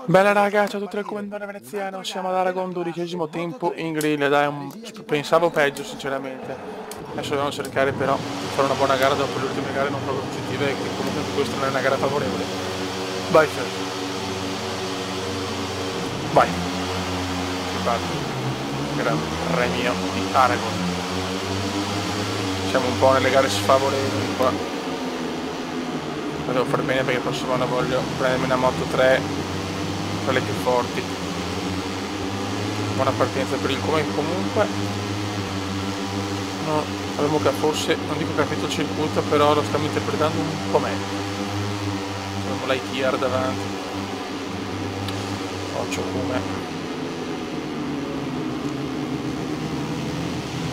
Bella raga, ciao a tutti dal comandante veneziano, siamo ad Aragon, 12° tempo in griglia, dai, pensavo peggio sinceramente. Adesso dobbiamo cercare però di fare una buona gara dopo le ultime gare non proprio positive e che comunque questa non è una gara favorevole. Vai Fer, vai, si parte, Gran Premio di Aragon. Siamo un po' nelle gare sfavorevoli qua. Ma devo far bene perché il prossimo anno voglio prendermi una Moto 3, quelle più forti. Buona partenza per il come comunque. No, avevo che forse, non dico capito il circuito, però lo stiamo interpretando un po' meglio. Abbiamo l'ITR davanti. Occhio come.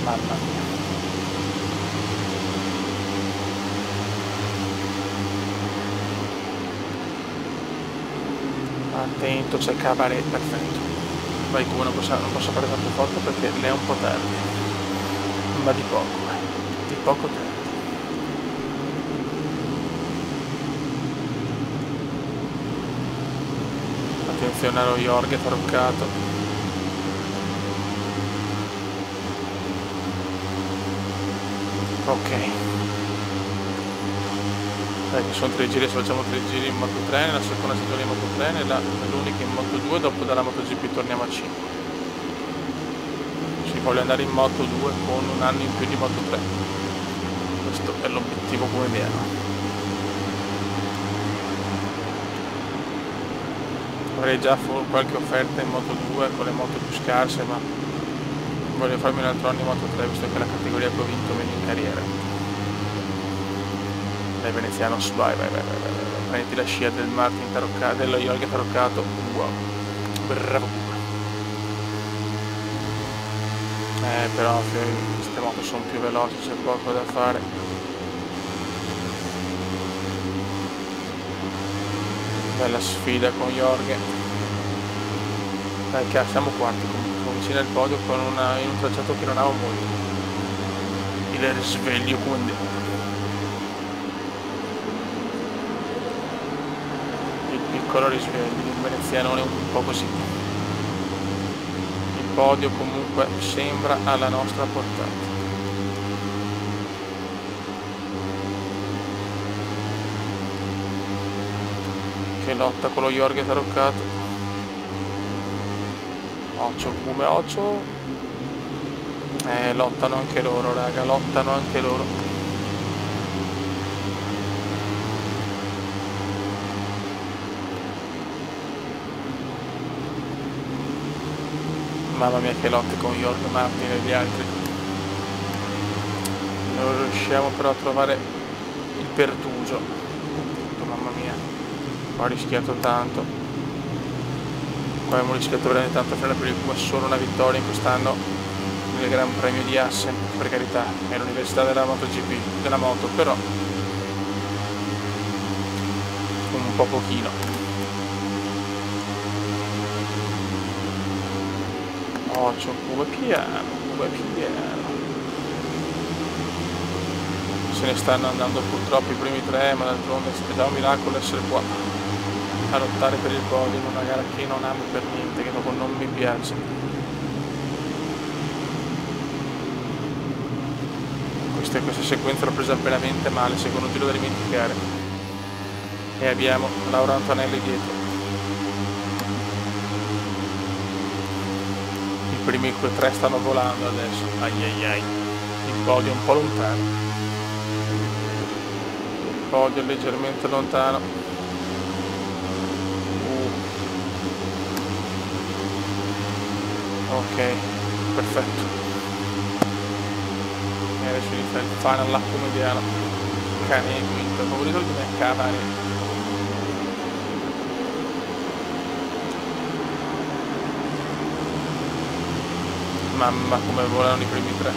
Mamma mia. Attento, c'è Cabaret, perfetto. Vai come non posso fare tanto forte perché lei è un po' tardi. Ma di poco tardi. Attenzione allo Jorge taroccato. Ok. Dai, che sono 3 giri, se facciamo 3 giri in Moto 3, nella seconda stagione in Moto 3, nell'unica in Moto 2, dopo dalla MotoGP torniamo a 5. Si voglio andare in Moto 2 con un anno in più di Moto 3. Questo è l'obiettivo come viene. Avrei già qualche offerta in Moto 2 con le moto più scarse, ma voglio farmi un altro anno in Moto 3 visto che è la categoria che ho vinto meglio in carriera. Dai veneziano, vai. Prenditi la scia del Martin taroccato, dello Jorge taroccato. Wow, bravo. Però queste moto sono più veloci, c'è poco da fare. Bella sfida con Jorge. Dai, che siamo quarti comunque, vicino al podio con in un tracciato che non amo molto. Il risveglio quindi. Piccolo risveglio, il veneziano è un po' così. Il podio comunque sembra alla nostra portata. Che lotta con lo Jorge taroccato. Occhio come occhio. Lottano anche loro raga, lottano anche loro. Mamma mia che lotte con Jorge Martin e gli altri. Non riusciamo però a trovare il pertugio. Mamma mia, ho rischiato tanto. Qua abbiamo rischiato veramente tanto a fare per il come solo una vittoria in quest'anno nel Gran Premio di Assen, per carità, è l'università della MotoGP, della moto, però un po' pochino. Occhio, come piano. Se ne stanno andando purtroppo i primi 3, ma d'altronde è già un miracolo essere qua a lottare per il podio in una gara che non amo per niente, che proprio non mi piace. Questa sequenza l'ho presa veramente male, secondo giro da dimenticare. E abbiamo Laura Antonelli dietro. I primi 3 stanno volando adesso. Ai. Il podio è un po' lontano. Il podio è leggermente lontano. Ok, perfetto. E adesso inizia il final lap mediano. Cane quinto, il favorito di me Cabaret. Mamma come volano i primi 3.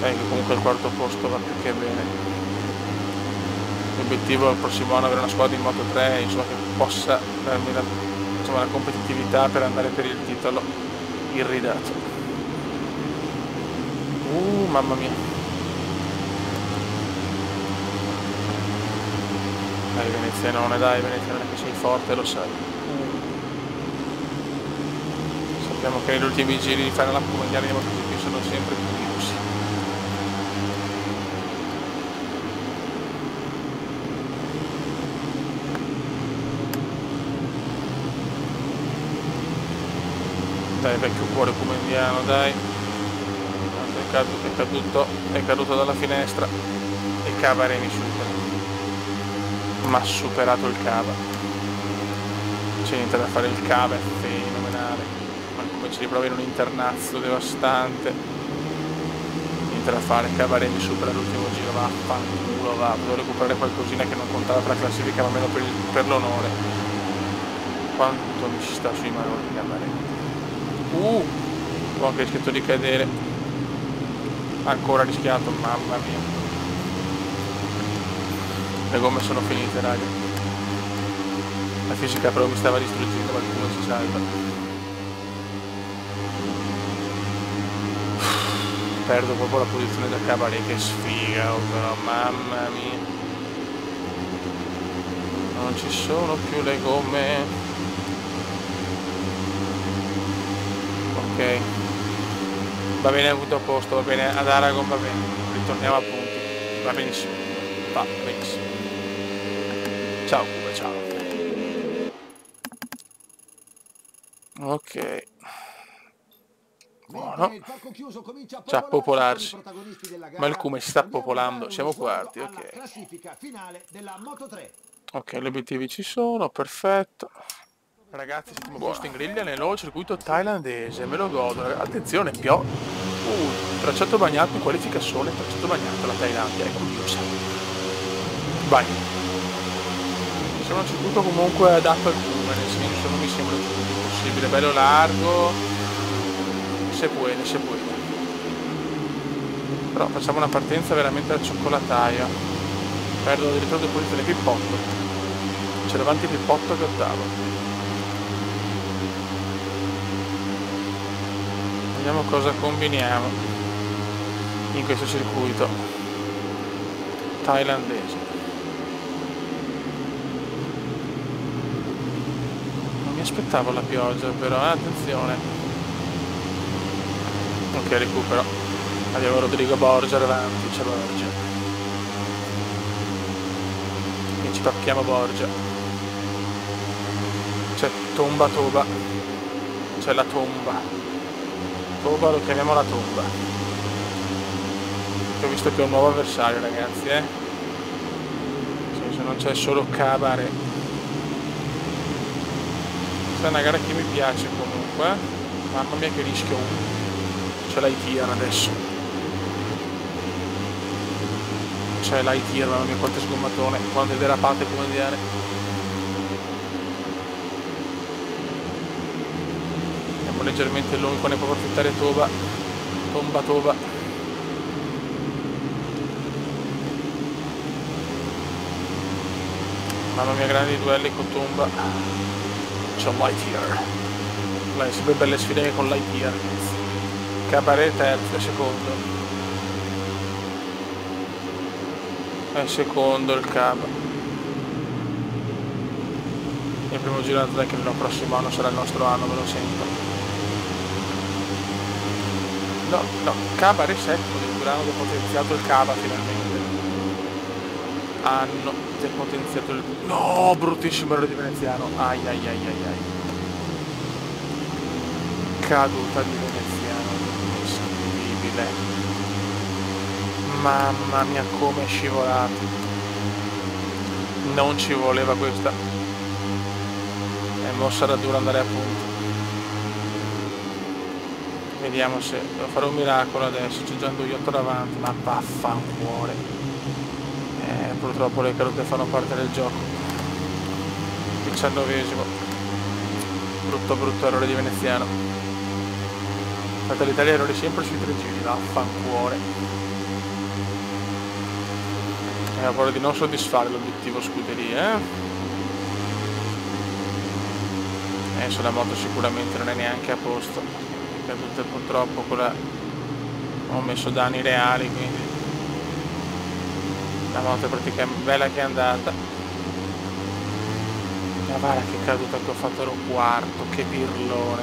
Che comunque il quarto posto va più che bene. L'obiettivo al prossimo anno è avere una squadra in Moto 3 insomma, che possa darmi la competitività per andare per il titolo irridato. Mamma mia. Dai Venezianone che sei forte, lo sai. Sappiamo che negli ultimi giri di fare la mondiale di MotoGP sono sempre più chiusi. Dai vecchio cuore come indiano, dai. È caduto dalla finestra e Cava mi supera. Ma ha superato il Cava. C'è niente da fare, il Cava è fenomenale. Ma come ci riprova in un internazio devastante. Niente da fare, Cava mi supera l'ultimo giro, vaffanculo, va. Devo recuperare qualcosina che non contava per la classifica, ma almeno per l'onore. Quanto mi sta sui maroni Cava. Ho anche rischiato di cadere. Ancora rischiato, mamma mia. Le gomme sono finite, raga. La fisica però mi stava distruggendo, qualcuno si salva. Perdo proprio la posizione da Cabaret, che sfiga, però, mamma mia. Non ci sono più le gomme. Ok, va bene, avuto a posto, va bene, ad Aragon va bene, ritorniamo a punti, va benissimo, va benissimo. Ciao Cuba, ciao. Ok. Buono. Già a popolarsi. Ma il Cume si sta popolando, siamo quarti, ok. Ok, gli obiettivi ci sono, perfetto. Ragazzi, settimo posto in griglia nel nuovo circuito thailandese, me lo godo. Attenzione, tracciato bagnato, in qualifica sole, tracciato bagnato, la Thailandia, è curiosa. Vai. Sembra un circuito comunque adatto al Cume, nel senso non mi sembra il più possibile, bello largo, se puede. Però facciamo una partenza veramente al cioccolataio. Perdo addirittura 2 posizioni, Pippotto. C'è davanti Pippotto che ottavo. Vediamo cosa combiniamo in questo circuito thailandese. Non mi aspettavo la pioggia però, attenzione. Ok, recupero. Abbiamo Rodrigo Borgia davanti, c'è Borgia. E ci pacchiamo Borgia. C'è Tomba Toba. C'è la Tomba. Toba, lo chiamiamo la Tomba. Ho visto che è un nuovo avversario, ragazzi, Nel senso, non c'è solo Cabaret. Questa è una gara che mi piace comunque. Mamma mia che rischio. C'è l'Aitier adesso. C'è l'Aitier, mamma mia quanto sgommatone, quante derapate come dire. Leggermente l'unico, ne può approfittare Tomba Toba. Mamma mia, grandi duelli con Tomba. C'è Lightyear. Sempre belle sfide con Lightyear. Cabaret terzo, è secondo il Caba. Il primo giro che il prossimo anno sarà il nostro anno, me lo sento. No, Cabaret settimo, addirittura hanno depotenziato il Cava finalmente. Hanno depotenziato il... No, bruttissimo errore di Veneziano. Ai. Caduta di Veneziano, indescrivibile. Mamma mia come è scivolato. Non ci voleva questa. E mo sarà duro andare a punto. Vediamo se devo fare un miracolo adesso, c'è già un Doiotto davanti, ma vaffancuore. Purtroppo le cadute fanno parte del gioco. 19esimo. Brutto errore di Veneziano. Fratelli Italia errori sempre sui 3 giri, vaffancuore. Ho paura di non soddisfare l'obiettivo scuderia, Adesso la moto sicuramente non è neanche a posto. Cadute purtroppo ho messo danni reali, quindi la moto è praticamente bella che è andata. Ma guarda che caduta che ho fatto, ero quarto, che pirlone.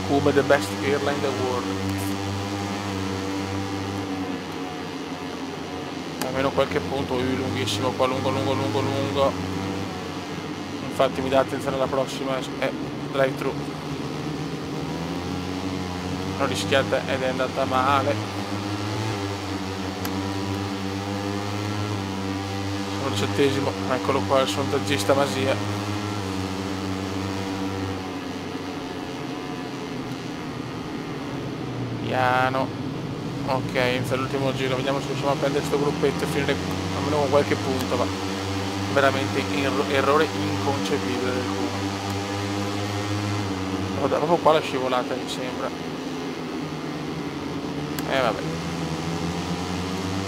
Come the best pirla in the world. Almeno qualche punto, lunghissimo qua, lungo. Infatti mi dà attenzione alla prossima, drive thru. L'ho rischiata ed è andata male. Sono 17esimo, eccolo qua il sondaggista Masia. Piano. Ok, inizia l'ultimo giro, vediamo se riusciamo a prendere questo gruppetto e finire almeno con qualche punto, ma veramente errore inconcepibile del culo. Proprio qua la scivolata mi sembra. Vabbè.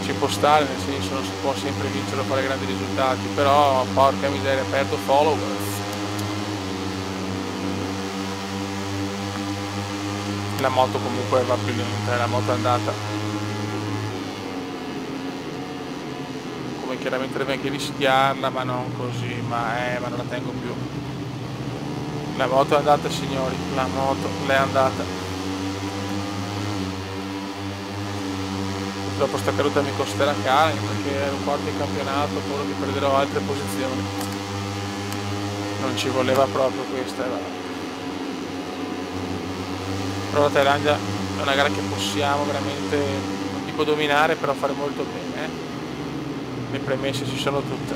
Ci può stare, nel senso non si può sempre vincere o fare grandi risultati, però porca miseria, perdo followers. La moto comunque va più lenta, la moto è andata. Come chiaramente deve anche rischiarla, ma non così, ma non la tengo più. La moto è andata, signori, la moto l'è andata. Dopo sta caduta mi costerà cara, perché ero quarto in campionato, poi che perderò altre posizioni. Non ci voleva proprio questa. Però la Thailandia è una gara che possiamo veramente, non dico dominare, però fare molto bene. Le premesse ci sono tutte.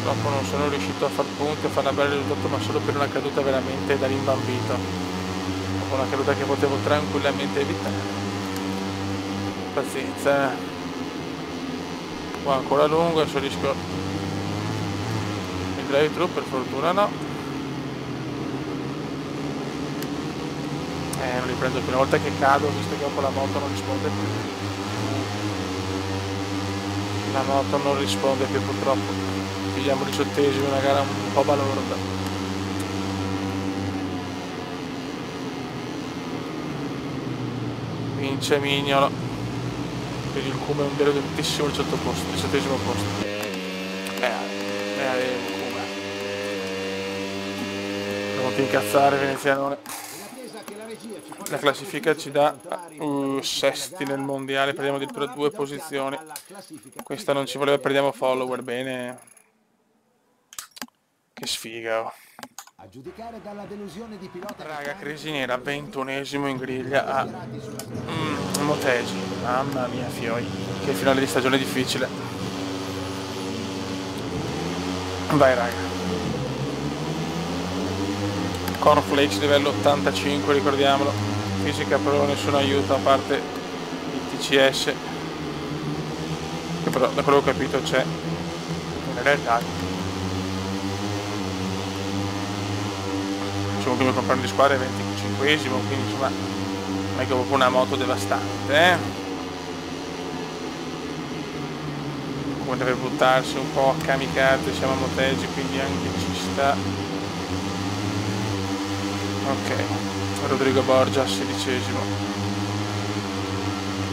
Purtroppo non sono riuscito a far punti, a fare una bella risultato, ma solo per una caduta veramente da rimbambito. Una caduta che potevo tranquillamente evitare. Pazienza. Qua ancora lungo, adesso rischio il drive thru, per fortuna no. Non riprendo più, una volta che cado, visto che dopo la moto non risponde più. La moto non risponde più purtroppo. Pigliamo 18esimo, una gara un po' balorda. Vince Mignolo per il Cume, un vero direttissimo 17esimo posto. Cume. Non ti incazzare, venezianone. La classifica ci dà sesti nel mondiale, perdiamo addirittura 2 posizioni. Questa non ci voleva, perdiamo follower, bene. Che sfiga, oh. A giudicare dalla delusione di pilota. Raga, crisi nera, 21esimo in griglia a Motegi. Mamma mia, fioi, che finale di stagione difficile. Vai raga. Cornflakes livello 85, ricordiamolo. Fisica però nessun aiuto a parte il TCS, che però da quello che ho capito c'è in realtà. Il mio compagno di squadra è 25esimo, quindi insomma non è che proprio una moto devastante, come deve buttarsi un po' a kamikaze, siamo a Motegi, quindi anche ci sta. Ok, Rodrigo Borgia 16esimo.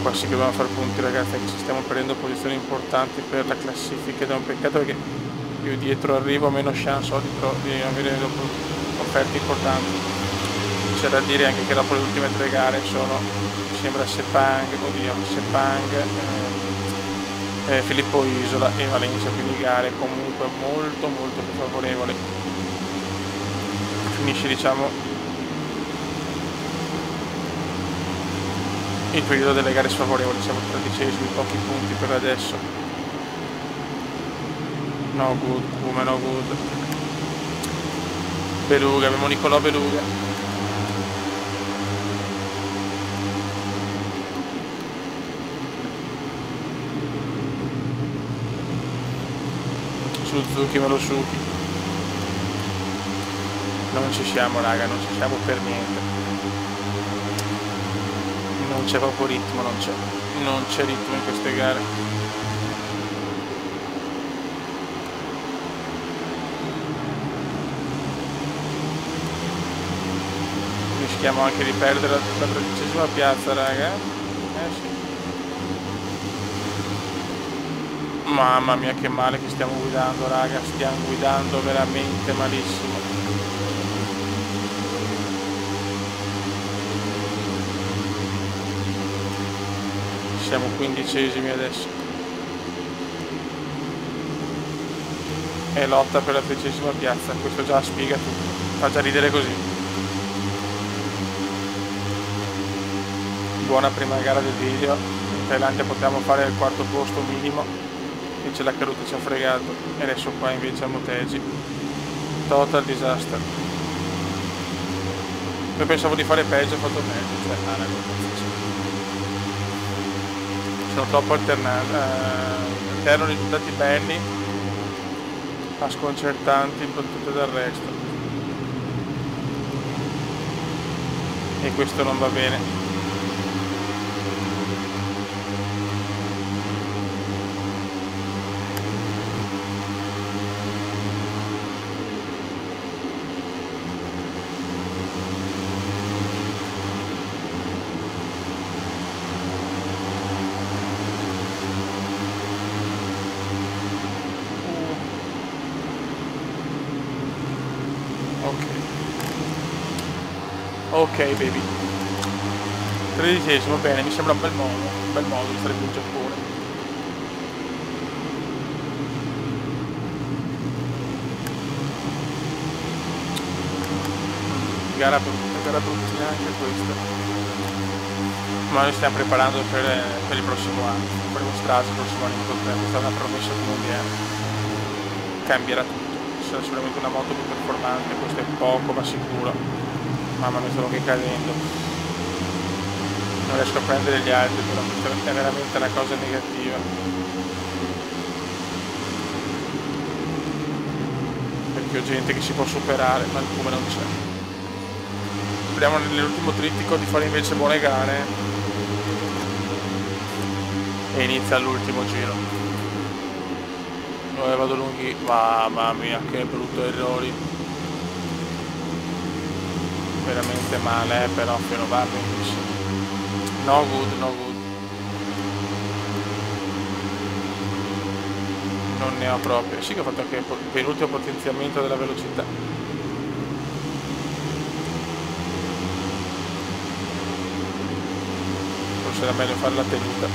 Qua sì che dobbiamo fare punti ragazzi, che ci stiamo perdendo posizioni importanti per la classifica, ed è un peccato perché più dietro arrivo meno chance ho di avere dopo offerte importanti. C'è da dire anche che dopo le ultime 3 gare sono, mi sembra, Sepang, Filippo Isola e Valencia, quindi gare comunque molto più favorevoli. Finisce, diciamo, il periodo delle gare sfavorevoli, siamo 13esimi, pochi punti per adesso. No good, come no good. Beluga, abbiamo Nicolò Beluga. Suzuki Melosuki. Non ci siamo raga, non ci siamo per niente. Non c'è proprio ritmo, non c'è ritmo in queste gare. Rischiamo anche di perdere la 13esima piazza raga. Sì. Mamma mia che male che stiamo guidando, raga, stiamo guidando veramente malissimo. Siamo 15esimi adesso. E lotta per la 13ª piazza, questo già spiega tutto. Fa già ridere così. Buona prima gara del video. In Thailandia potevamo fare il 4º posto minimo. Invece la caduta ci ha fregato. E adesso qua invece a Motegi. Total disaster. Io pensavo di fare peggio, ho fatto meglio. Cioè, sono troppo alternati. Erano risultati belli, ma sconcertanti per tutto il resto. E questo non va bene. Ok baby. 13esimo, bene, mi sembra un bel modo di fare più in Giappone. Gara bruttina anche questa. Ma noi stiamo preparando per il prossimo anno. Faremo strada il prossimo anno in Moto3, questa è una promessa di mondiale. Cambierà tutto. Sarà sicuramente una moto più performante, questo è poco ma sicuro. Mamma mia, sto anche cadendo. Non riesco a prendere gli altri, però questa è veramente una cosa negativa. Perché ho gente che si può superare, ma il come non c'è. Speriamo nell'ultimo trittico di fare invece buone gare. E inizia l'ultimo giro. Dove vado lunghi? Mamma mia, che brutto errori. Veramente male, però fino va benissimo. No good, no good. Non ne ho proprio. Sì che ho fatto anche il penultimo potenziamento della velocità. Forse era meglio fare la tenuta.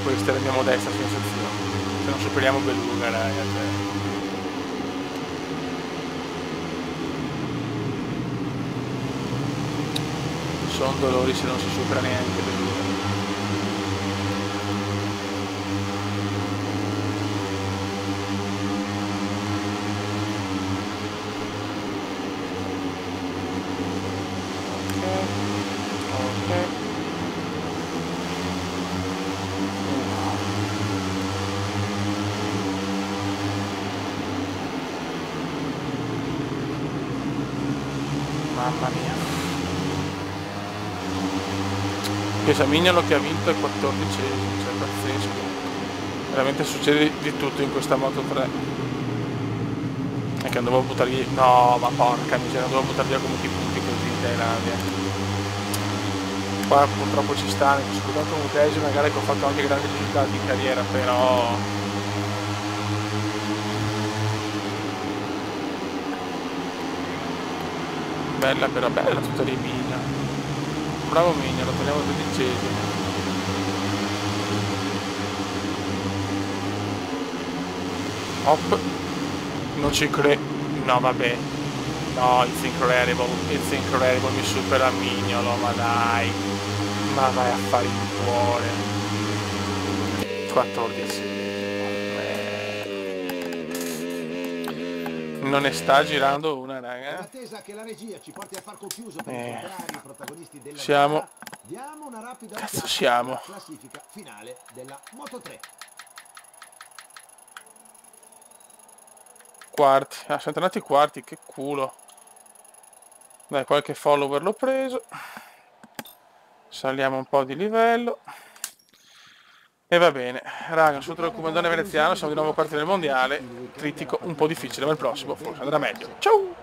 Questa è la mia modesta sensazione. Se non superiamo Beluga, ragazzi. Sono dolori se non si supera neanche Beluga. Ok. Mamma mia. Mignolo che ha vinto è 14esimo, cioè pazzesco. Veramente succede di tutto in questa Moto 3. E che non dovevo buttargli. No, ma porca miseria, non dovevo buttar via comunque i punti così in Thailandia. Qua purtroppo ci sta, soltanto un 10, magari che ho fatto anche grandi risultati in carriera, però. Bella però, bella tutta di Mignolo. Bravo Mignolo, teniamo 12esimo. Hop. Non ci credo. No vabbè. No, it's incredible. It's incredible, mi supera Mignolo, ma dai. Ma vai a fare il cuore. 14. Non ne sta girando una, raga. In attesa che la regia ci porti a far confuso per incontrare i protagonisti della siamo. gara, diamo una rapida Cazzo siamo? alla classifica finale della Moto3. Quarti. Ah, siamo tornati quarti, che culo. Dai, qualche follower l'ho preso. Saliamo un po' di livello. E va bene, raga, sotto il comandante veneziano, siamo di nuovo quarti del mondiale. Trittico un po' difficile, ma il prossimo forse andrà meglio. Ciao!